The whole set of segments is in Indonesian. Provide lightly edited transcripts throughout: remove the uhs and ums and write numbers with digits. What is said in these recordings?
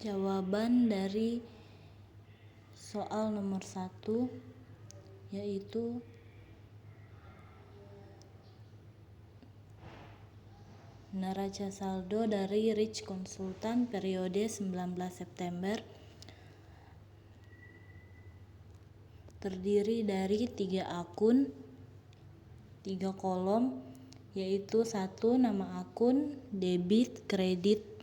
Jawaban dari soal nomor 1 yaitu neraca saldo dari Rich Konsultan periode 19 September terdiri dari 3 akun, 3 kolom, yaitu 1 nama akun, debit, kredit,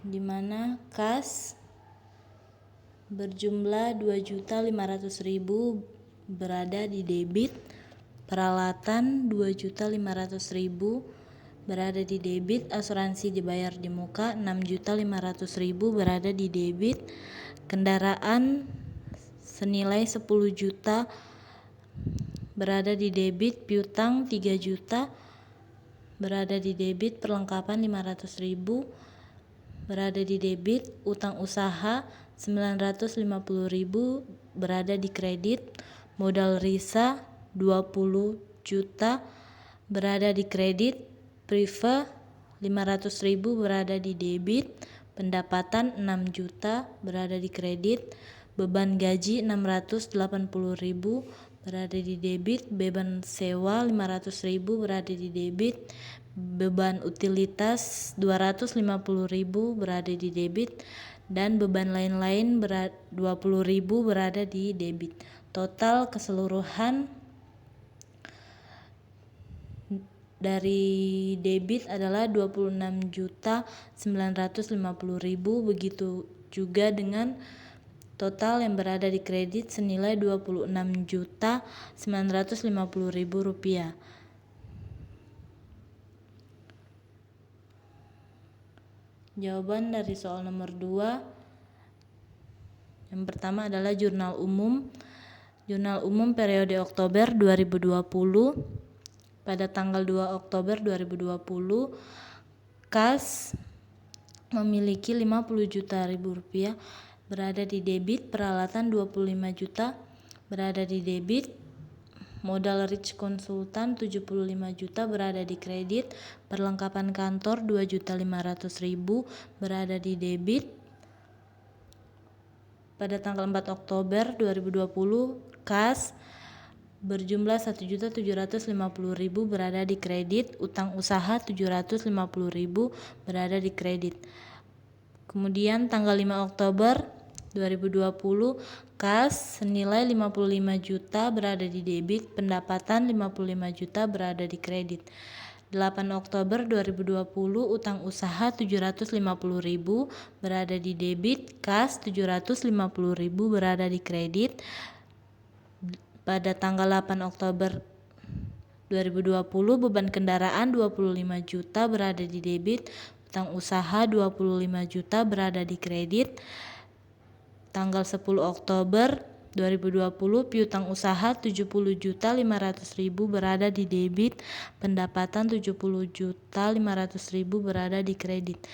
di mana kas berjumlah 2.500.000 berada di debit, peralatan 2.500.000 berada di debit, asuransi dibayar di muka 6.500.000 berada di debit, kendaraan senilai 10 juta berada di debit, piutang 3 juta berada di debit, perlengkapan 500.000 berada di debit, utang usaha 950.000 berada di kredit, modal risa 20 juta berada di kredit, prive 500.000 berada di debit, pendapatan 6 juta berada di kredit, beban gaji 680.000 berada di debit, beban sewa 500.000 berada di debit, beban utilitas 250.000 berada di debit, dan beban lain-lain 20.000 berada di debit. Total keseluruhan dari debit adalah 26.950.000, begitu juga dengan total yang berada di kredit senilai 26.950.000 rupiah. Jawaban dari soal nomor 2 yang pertama adalah jurnal umum. Jurnal umum periode Oktober 2020 pada tanggal 2 Oktober 2020 kas memiliki 50 juta rupiah berada di debit, peralatan 25 juta berada di debit, modal Rich Konsultan 75 juta berada di kredit, perlengkapan kantor 2.500.000 berada di debit. Pada tanggal 4 Oktober 2020 kas berjumlah 1.750.000 berada di kredit, utang usaha 750.000 berada di kredit. Kemudian tanggal 5 Oktober 2020 kas senilai 55 juta berada di debit, pendapatan 55 juta berada di kredit. 8 Oktober 2020 utang usaha 750.000 berada di debit, kas 750.000 berada di kredit. Pada tanggal 8 Oktober 2020 beban kendaraan 25 juta berada di debit, utang usaha 25 juta berada di kredit. Tanggal 10 Oktober 2020 piutang usaha 70.500.000 berada di debit, pendapatan 70.500.000 berada di kredit.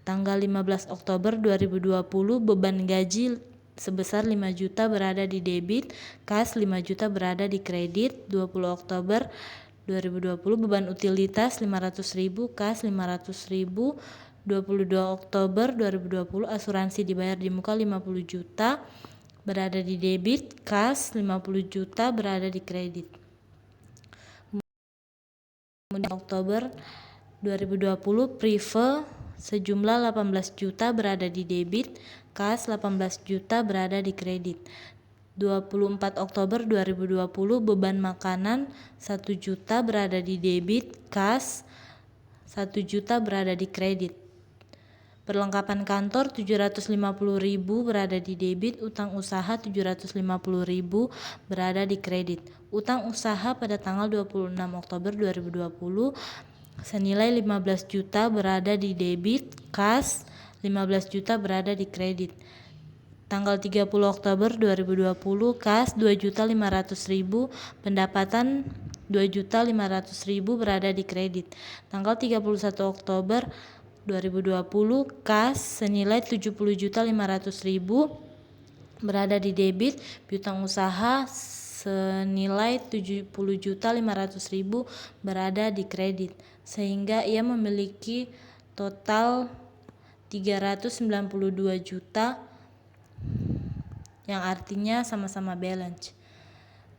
Tanggal 15 Oktober 2020 beban gaji sebesar 5 juta berada di debit, kas 5 juta berada di kredit. 20 Oktober 2020 beban utilitas 500.000, kas 500.000. 22 Oktober 2020 asuransi dibayar di muka 50 juta berada di debit, kas 50 juta berada di kredit. Kemudian Oktober 2020 prive sejumlah 18 juta berada di debit, kas 18 juta berada di kredit. 24 Oktober 2020 beban makanan 1 juta berada di debit, kas 1 juta berada di kredit. Perlengkapan kantor 750.000 berada di debit, utang usaha 750.000 berada di kredit. Utang usaha pada tanggal 26 Oktober 2020 senilai 15 juta berada di debit, kas 15 juta berada di kredit. Tanggal 30 Oktober 2020 kas 2.500.000, pendapatan 2.500.000 berada di kredit. Tanggal 31 Oktober 2020 kas senilai 70.500.000 berada di debit, piutang usaha senilai 70.500.000 berada di kredit, sehingga ia memiliki total 392 juta, yang artinya sama-sama balance.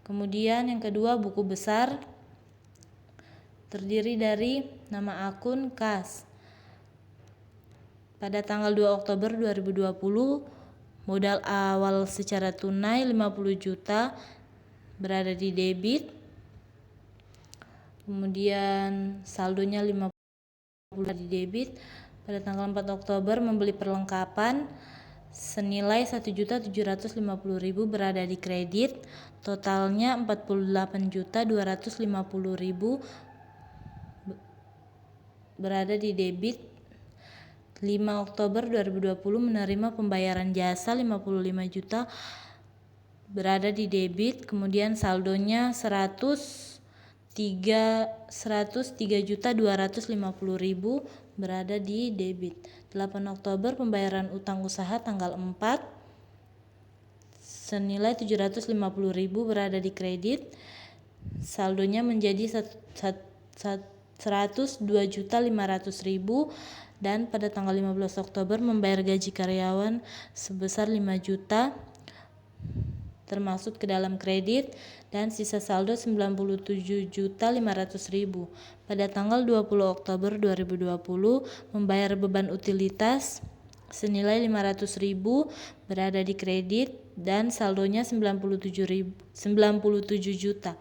Kemudian yang kedua, buku besar, terdiri dari nama akun kas. Pada tanggal 2 Oktober 2020, modal awal secara tunai 50 juta berada di debit. Kemudian saldonya 50 di debit. Pada tanggal 4 Oktober membeli perlengkapan senilai 1.750.000 berada di kredit. Totalnya 48.250.000 berada di debit. 5 Oktober 2020 menerima pembayaran jasa 55 juta berada di debit, kemudian saldonya 103.250.000 berada di debit. 8 Oktober pembayaran utang usaha tanggal 4 senilai 750.000 berada di kredit, saldonya menjadi 102.500.000. Dan pada tanggal 15 Oktober membayar gaji karyawan sebesar 5 juta termasuk ke dalam kredit, dan sisa saldo 97.500.000. Pada tanggal 20 Oktober 2020 membayar beban utilitas senilai 500.000 berada di kredit, dan saldonya 97 juta.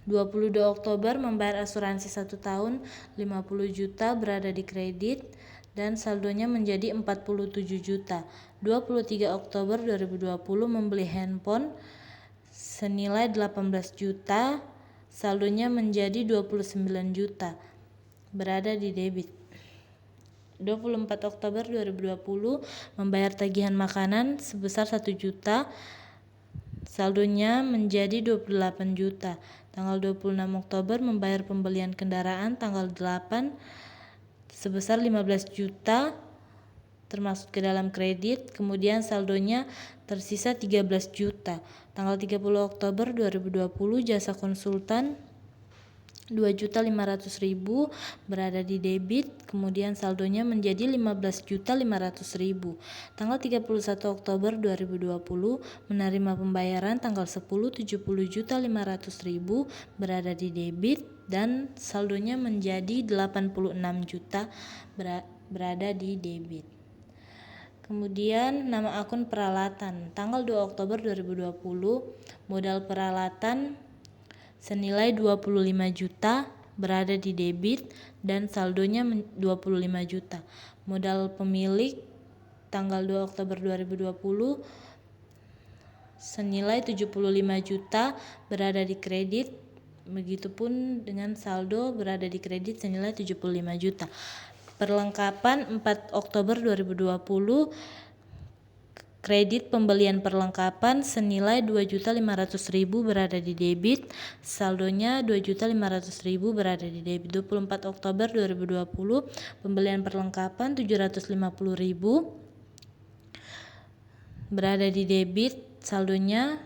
22 Oktober membayar asuransi 1 tahun 50 juta berada di kredit, dan saldonya menjadi 47 juta. 23 Oktober 2020 membeli handphone senilai 18 juta, saldonya menjadi 29 juta berada di debit. 24 Oktober 2020 membayar tagihan makanan sebesar 1 juta, saldonya menjadi 28 juta. Tanggal 26 Oktober membayar pembelian kendaraan tanggal 8 sebesar 15 juta termasuk ke dalam kredit, kemudian saldonya tersisa 13 juta. Tanggal 30 Oktober 2020 jasa konsultan 2.500.000 berada di debit, kemudian saldonya menjadi 15.500.000. Tanggal 31 Oktober 2020 menerima pembayaran tanggal 10 70.500.000 berada di debit, dan saldonya menjadi 86 juta berada di debit. Kemudian nama akun peralatan tanggal 2 Oktober 2020 modal peralatan senilai 25 juta berada di debit, dan saldonya 25 juta. Modal pemilik tanggal 2 Oktober 2020 senilai 75 juta berada di kredit, begitupun dengan saldo berada di kredit senilai 75 juta. Perlengkapan 4 Oktober 2020, kredit pembelian perlengkapan senilai 2.500.000 berada di debit, saldonya 2.500.000 berada di debit. 24 Oktober 2020 pembelian perlengkapan 750.000 berada di debit, saldonya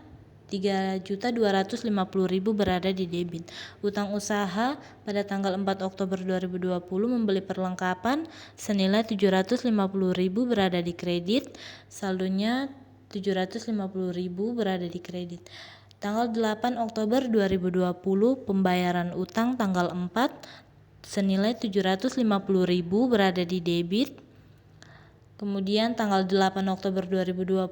3.250.000 berada di debit. Utang usaha pada tanggal 4 Oktober 2020 membeli perlengkapan senilai 750.000 berada di kredit, saldonya 750.000 berada di kredit. Tanggal 8 Oktober 2020 pembayaran utang tanggal 4 senilai 750.000 berada di debit. Kemudian tanggal 8 Oktober 2020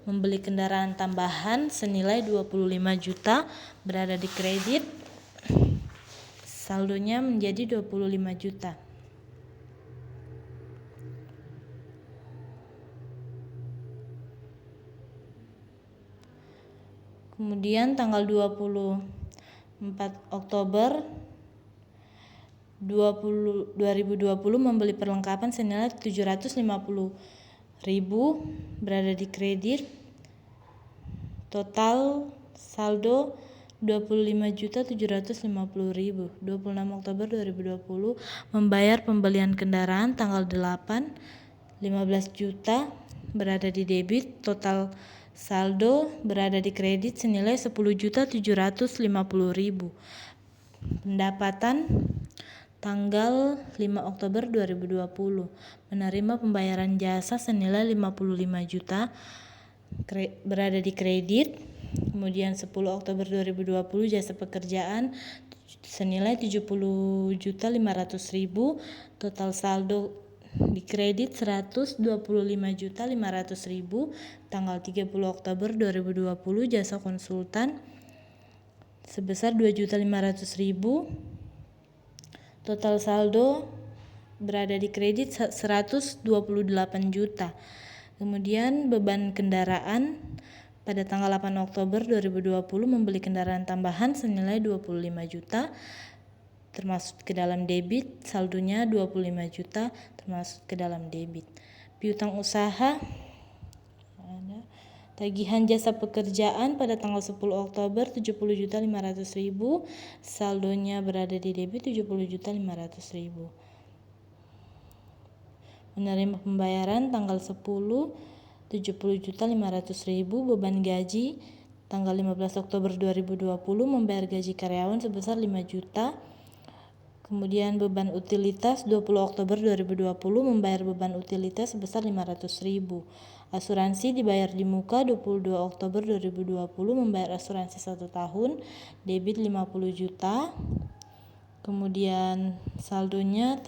membeli kendaraan tambahan senilai 25 juta berada di kredit, saldonya menjadi 25 juta. Kemudian tanggal 24 Oktober 2020 membeli perlengkapan senilai 750.000 berada di kredit, total saldo 25.750.000. 26 Oktober 2020 membayar pembelian kendaraan tanggal 8 15 juta berada di debit, total Saldo berada di kredit senilai 10.750.000. Pendapatan tanggal 5 Oktober 2020 menerima pembayaran jasa senilai 55 juta berada di kredit. Kemudian 10 Oktober 2020 jasa pekerjaan senilai 70.500.000. Total saldo di kredit 125.500.000. Tanggal 30 Oktober 2020 jasa konsultan sebesar 2.500.000. Total saldo berada di kredit 128 juta. Kemudian beban kendaraan pada tanggal 8 Oktober 2020 membeli kendaraan tambahan senilai 25 juta termasuk ke dalam debit, saldonya 25 juta termasuk ke dalam debit. Piutang usaha tagihan jasa pekerjaan pada tanggal 10 Oktober 70.500.000, saldonya berada di debit 70.500.000. Menerima pembayaran tanggal 10 70.500.000. Beban gaji tanggal 15 Oktober 2020 membayar gaji karyawan sebesar 5 juta. Kemudian beban utilitas 20 Oktober 2020 membayar beban utilitas sebesar 500.000. Asuransi dibayar di muka 22 Oktober 2020 membayar asuransi 1 tahun debit 50 juta. Kemudian saldonya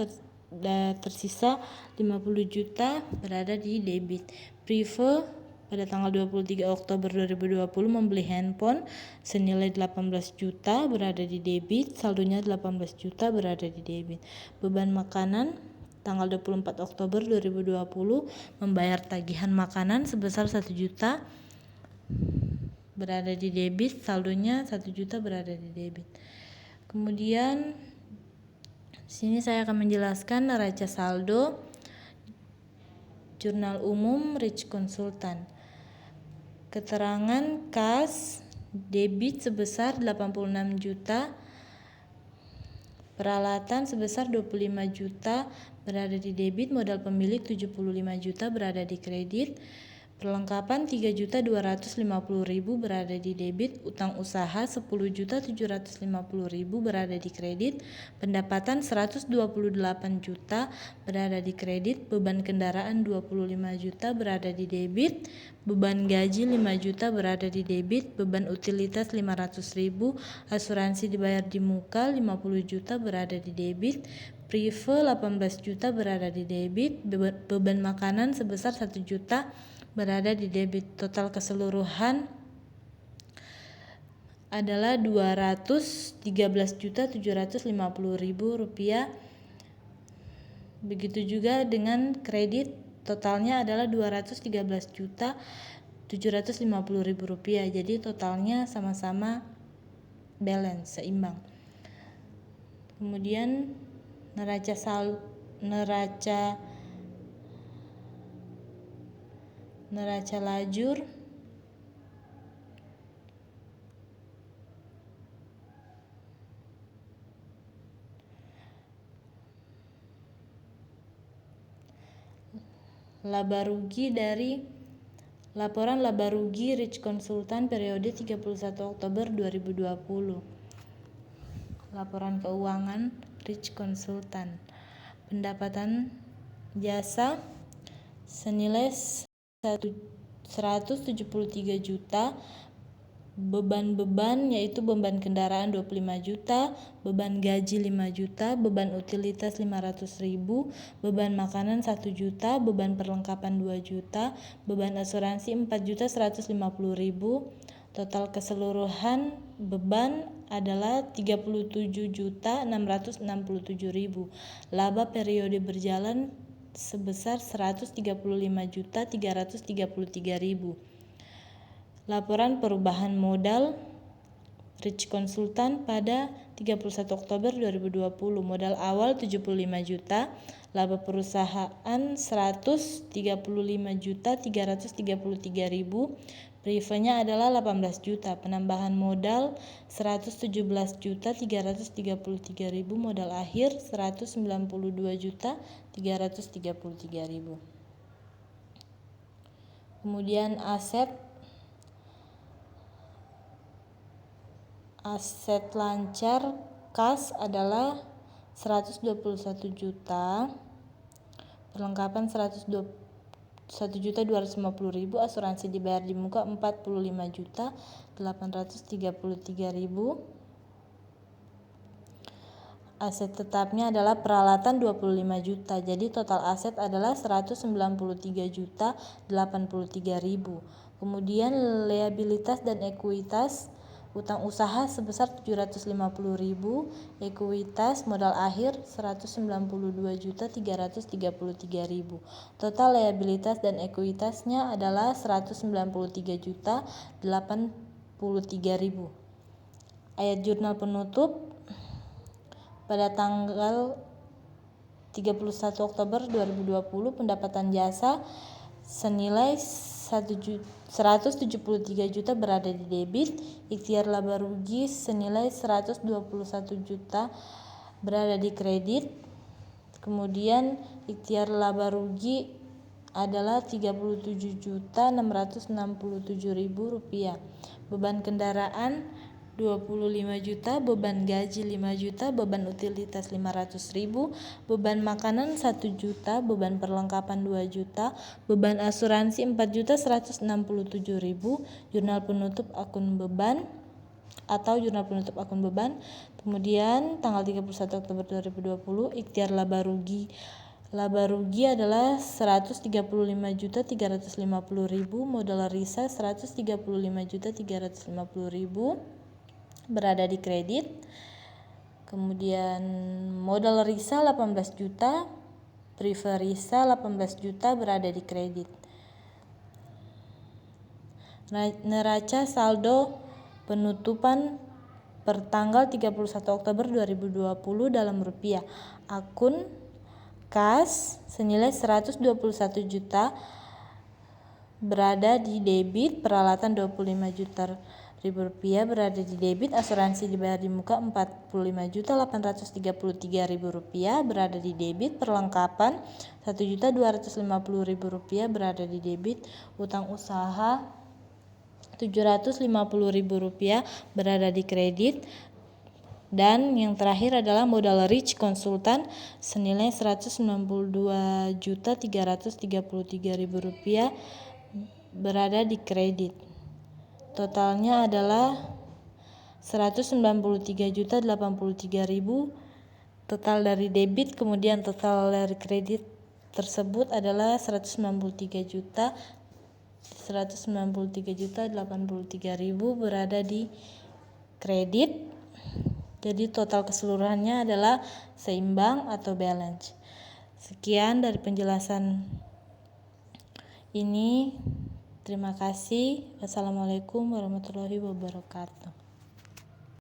tersisa 50 juta berada di debit. Prive pada tanggal 23 Oktober 2020 membeli handphone senilai 18 juta berada di debit, saldonya 18 juta berada di debit. Beban makanan tanggal 24 Oktober 2020 membayar tagihan makanan sebesar 1 juta berada di debit, saldonya 1 juta berada di debit. Kemudian sini saya akan menjelaskan neraca saldo jurnal umum Rich Consultant. Keterangan kas debit sebesar 86 juta, peralatan sebesar 25 juta berada di debit, modal pemilik 75 juta berada di kredit, perlengkapan 3.250.000 berada di debit, utang usaha 10.750.000 berada di kredit, pendapatan 128 juta berada di kredit, beban kendaraan 25 juta berada di debit, beban gaji 5 juta berada di debit, beban utilitas 500.000, asuransi dibayar di muka 50 juta berada di debit, prive 18 juta berada di debit, beban makanan sebesar 1 juta berada di debit. Total keseluruhan adalah 213.750.000 rupiah. Begitu juga dengan kredit, totalnya adalah 213.750.000 rupiah. Jadi totalnya sama-sama balance, seimbang. Kemudian neraca lajur laba rugi dari laporan laba rugi Rich Consultant periode 31 Oktober 2020. Laporan keuangan Rich Consultant. Pendapatan jasa senilai 173 juta, beban yaitu beban kendaraan 25 juta, beban gaji 5 juta, beban utilitas 500.000, beban makanan 1 juta, beban perlengkapan 2 juta, beban asuransi 4.150.000. Total keseluruhan beban adalah 37.667.000. Laba periode berjalan sebesar 135.333.000. Laporan perubahan modal Rich Consultant pada 31 Oktober 2020. Modal awal 75 juta, laba perusahaan 135.333.000, privenya adalah 18 juta, penambahan modal 117.333.000, modal akhir 192.333.000. Kemudian aset Aset lancar kas adalah 121 juta, perlengkapan 1.250.000, asuransi dibayar di muka 45.833.000. Aset tetapnya adalah peralatan 25 juta. Jadi total aset adalah 193.083.000. Kemudian liabilitas dan ekuitas utang usaha sebesar 750.000, ekuitas modal akhir 192.333.000. Total liabilitas dan ekuitasnya adalah 193.083.000. Ayat jurnal penutup pada tanggal 31 Oktober 2020 pendapatan jasa senilai 173 juta berada di debit, ikhtiar laba rugi senilai 121 juta berada di kredit. Kemudian ikhtiar laba rugi adalah 37.667.000 rupiah. Beban kendaraan 25 juta, beban gaji 5 juta, beban utilitas 500.000, beban makanan 1 juta, beban perlengkapan 2 juta, beban asuransi 4.167.000, jurnal penutup akun beban atau jurnal penutup akun beban. Kemudian tanggal 31 Oktober 2020 ikhtiar laba rugi adalah 135.350.000, modal risa 135.350.000 berada di kredit. Kemudian modal risa 18 juta, prefer risa 18 juta berada di kredit. Neraca saldo penutupan per tanggal 31 Oktober 2020 dalam rupiah. Akun kas senilai 121 juta berada di debit, peralatan 25 juta rupiah berada di debit, asuransi dibayar di muka 45.833.000 rupiah berada di debit, perlengkapan 1.250.000 rupiah berada di debit, utang usaha 750.000 rupiah berada di kredit. Dan yang terakhir adalah modal rich konsultan senilai 192.333.000 rupiah berada di kredit. Totalnya adalah 193.083.000 total dari debit, kemudian total dari kredit tersebut adalah 193.083.000 berada di kredit. Jadi total keseluruhannya adalah seimbang atau balance. Sekian dari penjelasan ini. Terima kasih. Wassalamualaikum warahmatullahi wabarakatuh.